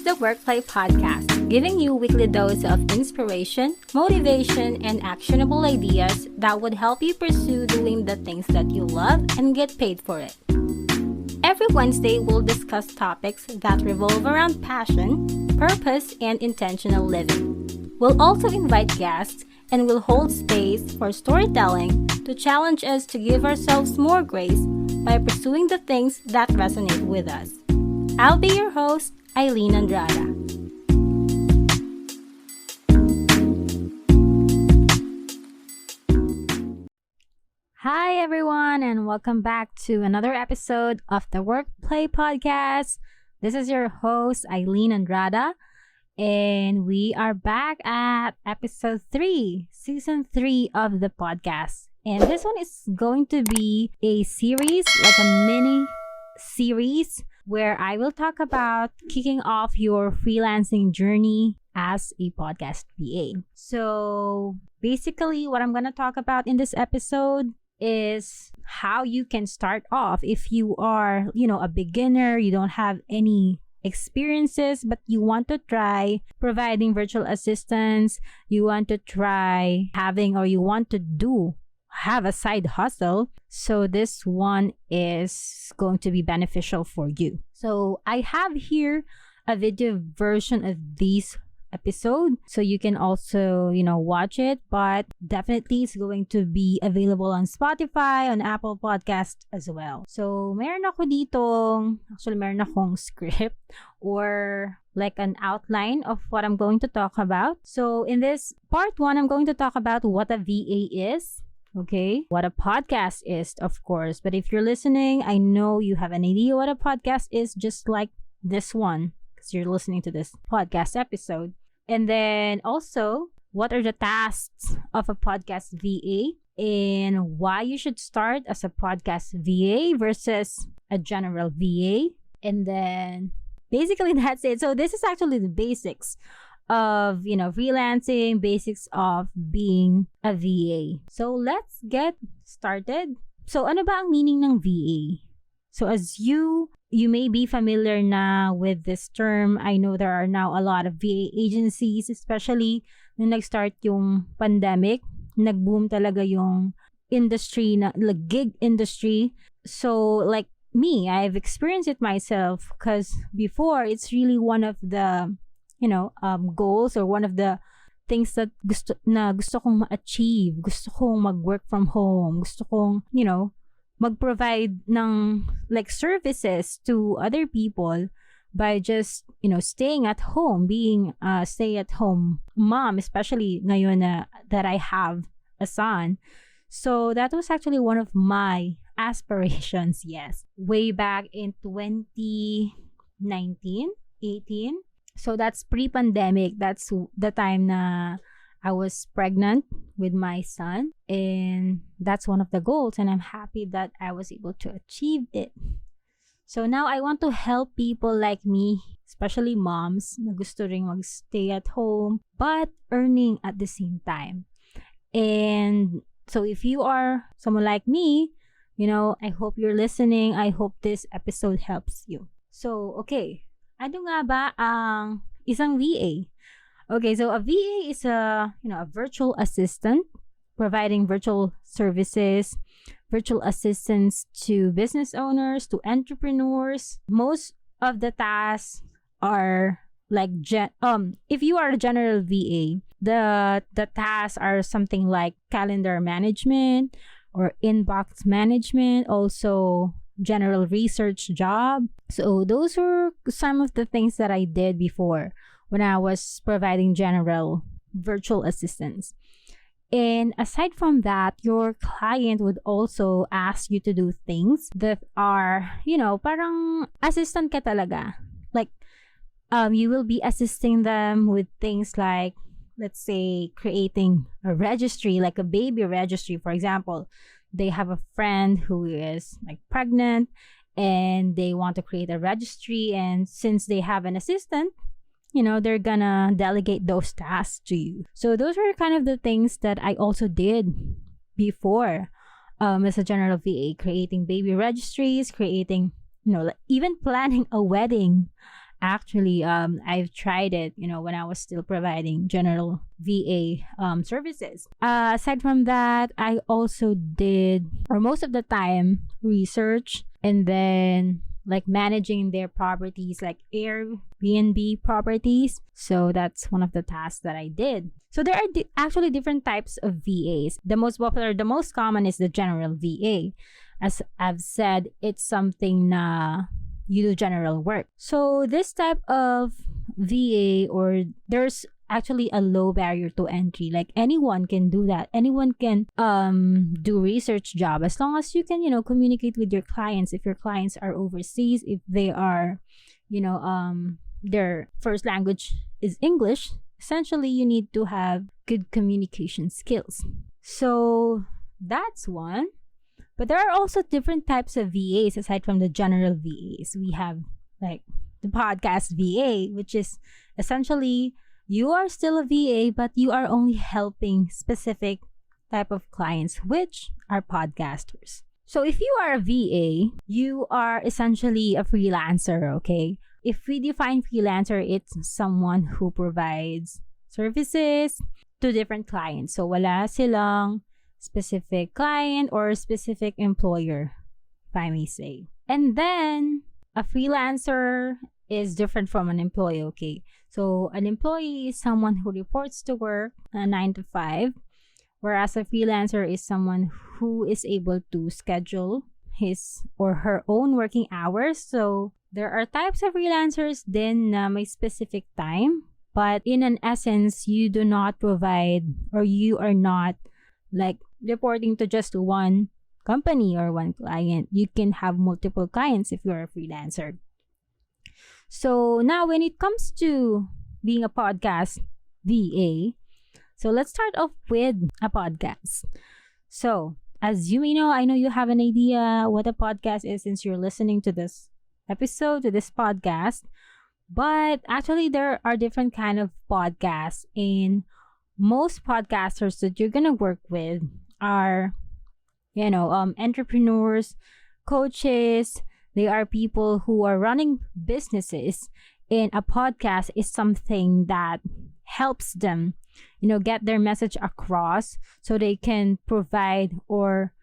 the Workplay Podcast, giving you weekly dose of inspiration, motivation, and actionable ideas that would help you pursue doing the things that you love and get paid for it. Every Wednesday, we'll discuss topics that revolve around passion, purpose, and intentional living. We'll also invite guests and we'll hold space for storytelling to challenge us to give ourselves more grace by pursuing the things that resonate with us. I'll be your host, Aileen Andrada. Hi everyone, and welcome back to another episode of the Workplay Podcast. This is your host, Aileen Andrada, and we are back at episode 3, season 3 of the podcast. And this one is going to be a series, like a mini series, where I will talk about kicking off your freelancing journey as a podcast VA. So basically, what I'm going to talk about in this episode is how you can start off if you are, a beginner, you don't have any experiences, but you want to try providing virtual assistants, you want to try having, or you want to have a side hustle. So this one is going to be beneficial for you. So I have here a video version of this episode, so you can also watch it, but definitely it's going to be available on Spotify, on Apple Podcast as well. So meron akong script or like an outline of what I'm going to talk about. So in this part 1, I'm going to talk about what a VA is. Okay, what a podcast is, of course. But if you're listening, I know you have an idea what a podcast is, just like this one, because you're listening to this podcast episode. And then also, what are the tasks of a podcast VA and why you should start as a podcast VA versus a general VA. And then basically that's it. So this is actually the basics of freelancing, basics of being a VA. So let's get started. So ano ba ang meaning ng VA? So as you may be familiar na with this term. I know there are now a lot of VA agencies, especially nung nag-start yung pandemic, nag-boom talaga yung industry na like gig industry. So like me, I've experienced it myself because before it's really one of the goals or one of the things that gusto kong ma-achieve. Gusto kong mag-work from home. Gusto kong, mag-provide ng like services to other people by just, staying at home, being a stay-at-home mom, especially ngayon that I have a son. So that was actually one of my aspirations, yes. Way back in 2019, 18. So that's pre-pandemic. That's the time na I was pregnant with my son. And that's one of the goals. And I'm happy that I was able to achieve it. So now I want to help people like me, especially moms, na gusto ring mag-stay at home, but earning at the same time. And so if you are someone like me, I hope you're listening. I hope this episode helps you. So, okay. Ano nga ba ang isang VA? Okay, so a VA is a virtual assistant providing virtual services, virtual assistance to business owners, to entrepreneurs. Most of the tasks are like if you are a general VA, the tasks are something like calendar management or inbox management, also general research job. So those were some of the things that I did before when I was providing general virtual assistance. And aside from that, your client would also ask you to do things that are, parang assistant ka talaga. Like, you will be assisting them with things like, let's say, creating a registry, like a baby registry, for example. They have a friend who is like pregnant and they want to create a registry, and since they have an assistant, they're gonna delegate those tasks to you. So those were kind of the things that I also did before as a general VA, creating baby registries, creating, even planning a wedding Actually, I've tried it, when I was still providing general VA services. Aside from that, I also did, or most of the time, research, and then like managing their properties, like Airbnb properties. So that's one of the tasks that I did. So there are actually different types of VAs. The most popular, the most common is the general VA. As I've said, it's something you do general work. So this type of VA, or there's actually a low barrier to entry. Like anyone can do that. Anyone can do research job, as long as you can, communicate with your clients. If your clients are overseas, if they are, their first language is English, essentially you need to have good communication skills. So that's one. But there are also different types of VAs aside from the general VAs. We have like the podcast VA, which is essentially you are still a VA, but you are only helping specific type of clients, which are podcasters. So if you are a VA, you are essentially a freelancer, okay? If we define freelancer, it's someone who provides services to different clients. So wala silang specific client or specific employer, if I may say. And then a freelancer is different from an employee, okay? So an employee is someone who reports to work 9 to 5, whereas a freelancer is someone who is able to schedule his or her own working hours. So there are types of freelancers din na may specific time, but in an essence, you do not provide, or you are not like reporting to just one company or one client. You can have multiple clients if you're a freelancer. So now when it comes to being a podcast VA, so let's start off with a podcast. So as you may know, I know you have an idea what a podcast is since you're listening to this episode, to this podcast. But actually there are different kind of podcasts, and most podcasters that you're gonna work with are, entrepreneurs, coaches. They are people who are running businesses, and a podcast is something that helps them, get their message across, so they can provide or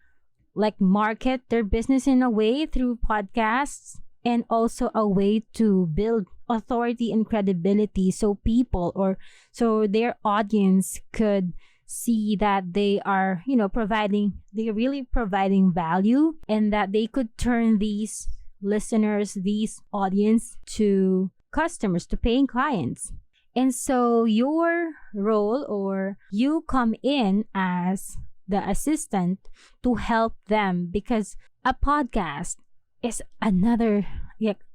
like market their business in a way through podcasts, and also a way to build authority and credibility, so people, or so their audience could see that they are, they're really providing value, and that they could turn these listeners, these audience, to customers, to paying clients. And so your role, or you come in as the assistant to help them, because a podcast is another,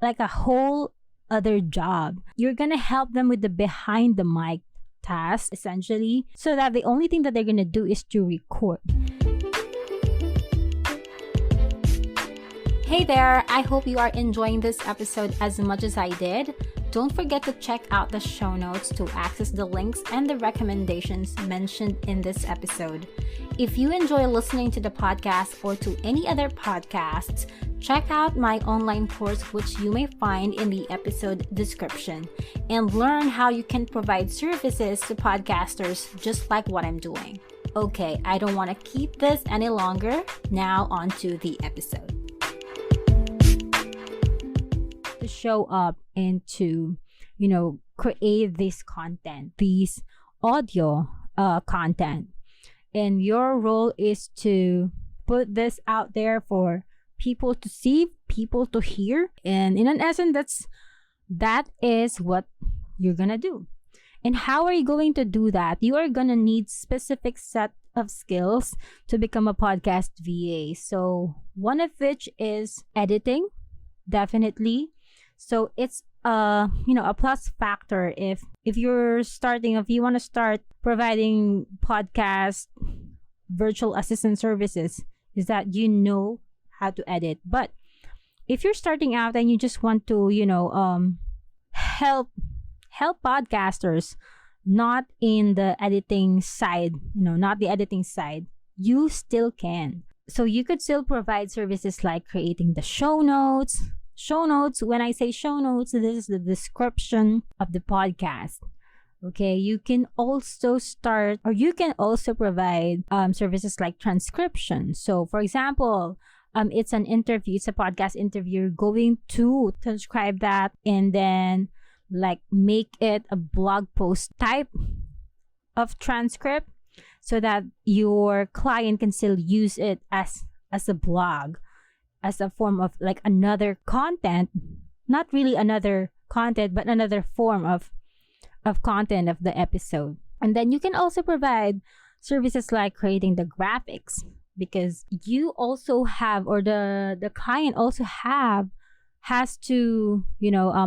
like a whole other job. You're gonna help them with the behind the mic task, essentially, so that the only thing that they're gonna do is to record. Hey there, I hope you are enjoying this episode as much as I did. Don't forget to check out the show notes to access the links and the recommendations mentioned in this episode. If you enjoy listening to the podcast or to any other podcasts, check out my online course, which you may find in the episode description, and learn how you can provide services to podcasters just like what I'm doing. Okay, I don't want to keep this any longer. Now on to the episode. To show up and to, create this content, these audio content. And your role is to put this out there for people to see, people to hear. And in an essence, that is what you're gonna do. And how are you going to do that? You are gonna need specific set of skills to become a podcast VA. So one of which is editing, definitely. So it's a plus factor if you want to start providing podcast virtual assistant services, is that you know how to edit. But if you're starting out and you just want to help podcasters, not in the editing side, you still can. So you could still provide services like creating the show notes, Show notes, when I say show notes, this is the description of the podcast. Okay, you can also start, or you can also provide services like transcription. So for example, it's an interview, it's a podcast interview. You're going to transcribe that and then like make it a blog post type of transcript so that your client can still use it as a blog, as a form of like another content, not really another content, but another form of content of the episode. And then you can also provide services like creating the graphics, because you also have, or the client also has to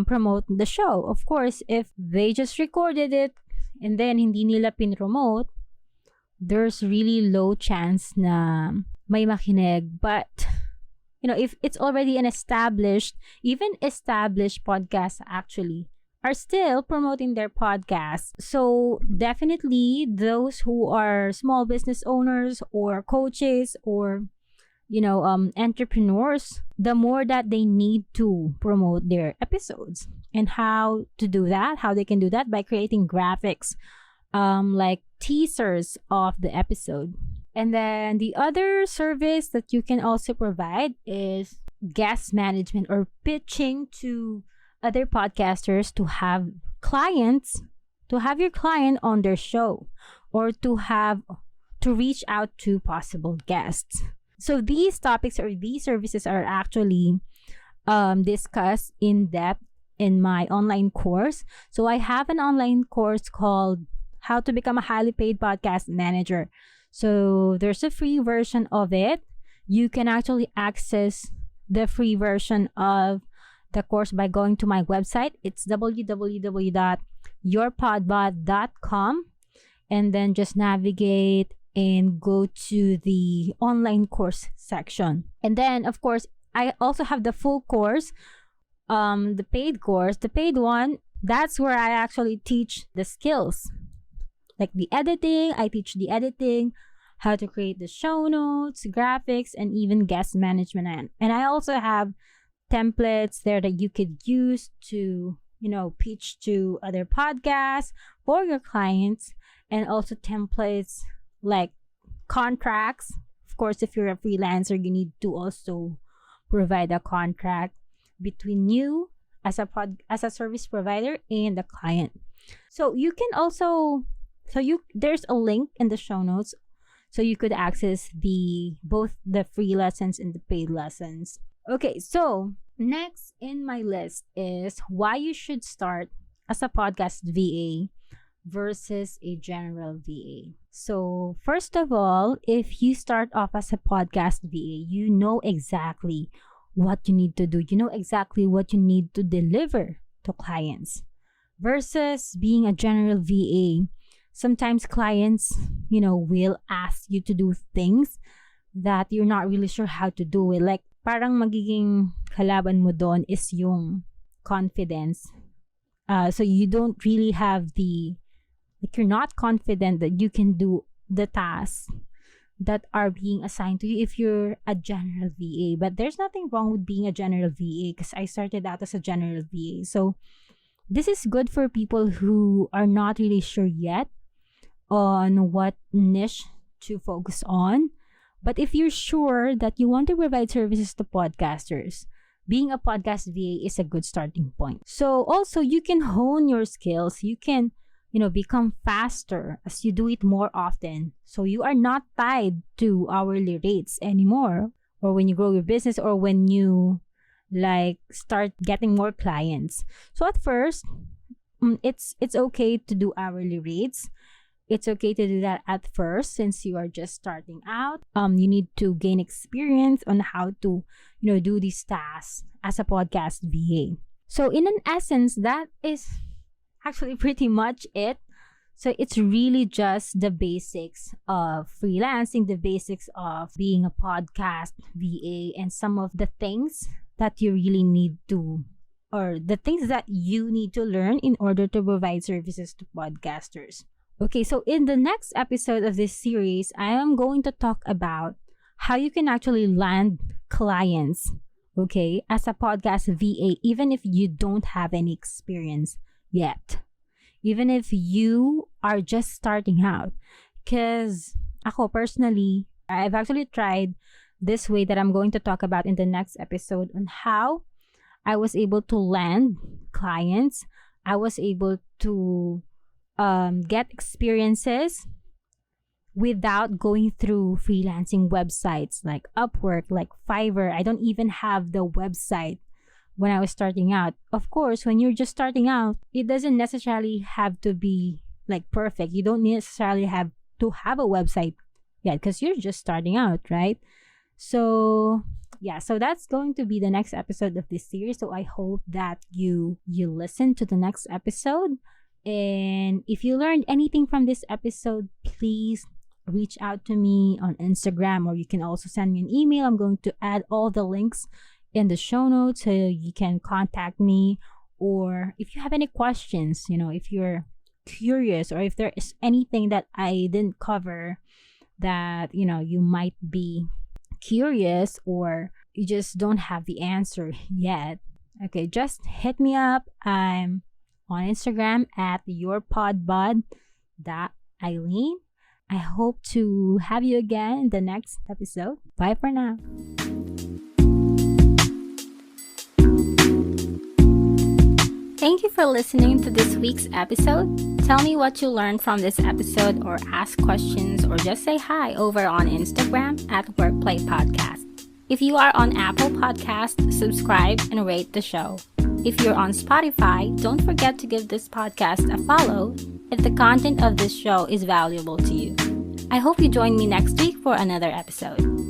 promote the show. Of course, if they just recorded it and then hindi nila pinromote, there's really low chance na may makinig. But if it's already an established podcasts actually are still promoting their podcast. So definitely those who are small business owners or coaches or entrepreneurs, the more that they need to promote their episodes. And how to do that, how they can do that, by creating graphics, like teasers of the episode. And then the other service that you can also provide is guest management, or pitching to other podcasters to have your client on their show, or to reach out to possible guests. So these topics or these services are actually discussed in depth in my online course. So I have an online course called How to Become a Highly Paid Podcast Manager. So there's a free version of it. You can actually access the free version of the course by going to my website. It's www.yourpodbot.com, and then just navigate and go to the online course section. And then of course I also have the full course, the paid course. The paid one, that's where I actually teach the skills like the editing. I teach the editing, how to create the show notes, graphics, and even guest management. And I also have templates there that you could use to pitch to other podcasts for your clients, and also templates like contracts. Of course, if you're a freelancer, you need to also provide a contract between you as a service provider and the client. So you can also there's a link in the show notes, so you could access both the free lessons and the paid lessons. Okay, so next in my list is why you should start as a podcast VA versus a general VA. So first of all, if you start off as a podcast VA, you know exactly what you need to do. You know exactly what you need to deliver to clients. Versus being a general VA, sometimes clients, will ask you to do things that you're not really sure how to do it. Like, parang magiging kalaban mo doon is yung confidence. So you don't really have you're not confident that you can do the tasks that are being assigned to you if you're a general VA. But there's nothing wrong with being a general VA, because I started out as a general VA. So this is good for people who are not really sure yet on what niche to focus on. But if you're sure that you want to provide services to podcasters, being a podcast VA is a good starting point. So also you can hone your skills. You can, become faster as you do it more often. So you are not tied to hourly rates anymore, or when you grow your business, or when you start getting more clients. So at first, it's okay to do hourly rates. It's okay to do that at first, since you are just starting out. You need to gain experience on how to, do these tasks as a podcast VA. So in an essence, that is actually pretty much it. So it's really just the basics of freelancing, the basics of being a podcast VA, and some of the things that you really need to, or the things that you need to learn in order to provide services to podcasters. Okay, so in the next episode of this series, I am going to talk about how you can actually land clients okay, as a podcast VA, even if you don't have any experience yet, even if you are just starting out. Because ako personally, I've actually tried this way that I'm going to talk about in the next episode on how I was able to land clients. I was able to get experiences without going through freelancing websites like Upwork, like Fiverr. I don't even have the website when I was starting out. Of course, when you're just starting out, it doesn't necessarily have to be like perfect. You don't necessarily have to have a website yet because you're just starting out, right? So yeah, so that's going to be the next episode of this series. So I hope that you listen to the next episode. And if you learned anything from this episode, please reach out to me on Instagram, or you can also send me an email. I'm going to add all the links in the show notes so you can contact me. Or if you have any questions, if you're curious, or if there is anything that I didn't cover that, you might be curious or you just don't have the answer yet, okay, just hit me up. I'm on Instagram at yourpodbud.Aileen. I hope to have you again in the next episode. Bye for now. Thank you for listening to this week's episode. Tell me what you learned from this episode, or ask questions, or just say hi over on Instagram at Workplay Podcast. If you are on Apple Podcasts, subscribe and rate the show. If you're on Spotify, don't forget to give this podcast a follow if the content of this show is valuable to you. I hope you join me next week for another episode.